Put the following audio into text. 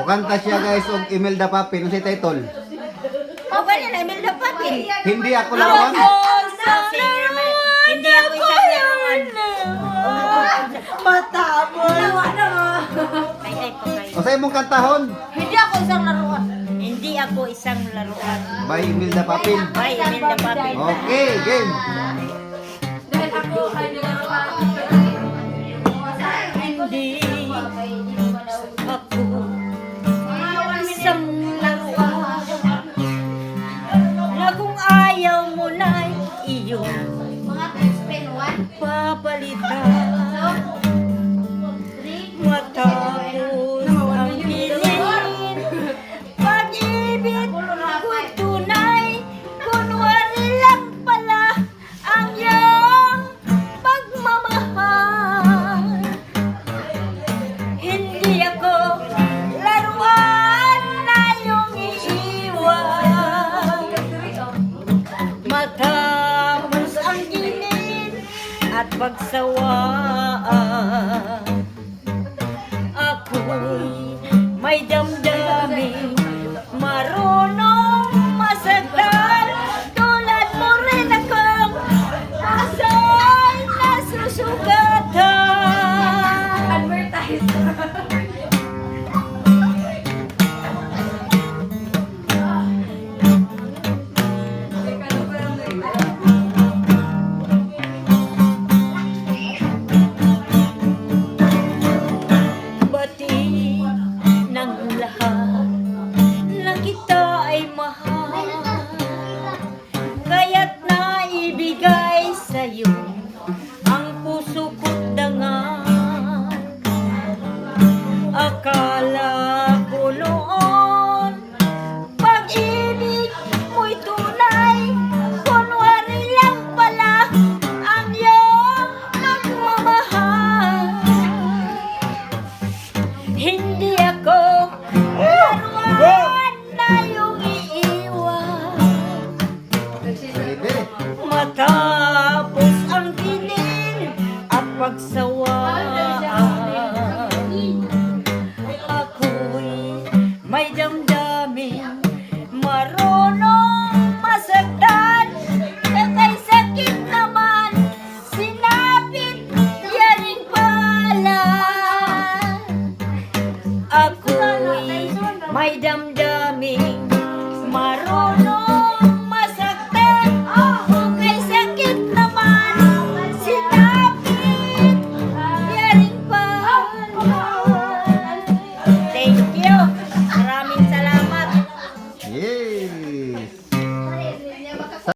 Mukanta siya guys og Imelda Papin sa title. O ganyan na, Imelda Papin. Hindi ako laruan. Hindi ako isang laruan. Matabol. Ay, O sa imong kantahon. Hindi ako isang laruan. Hindi ako isang laruan. By Imelda Papin. Bye, Imelda Papin. Okay, game. Dahil ako ay nagkakaroon. Hindi ako isang laruan. Na kung ayaw mo na iyong papalitan. Matapos ang pilit, pag-ibig ko'y tunay, kunwari lang pala ang iyong pagmamahal. Hindi ako laruan na iyong iiwan. Matapos ang ginin at pagsawaan, ako'y may damdamin, marunong masagdan. Tulad mo rin akong asa'y nasusugatan. Advertise. Bati ng lahat na kita ay mahal, kaya't naibigay sa'yo ang puso ko't dangal. Akala ko noon pag-ibig mo'y tunay, kunwari lang pala ang iyong pagmamahal. Hindi ako laruan na iyong iiwan. Pwede. Matapos ang ginin at pagsawaan, ako'y may damdamin, marunong masagdan. Katay sakit naman, sinapit yaring pala. Ako'y may damdamin, marunong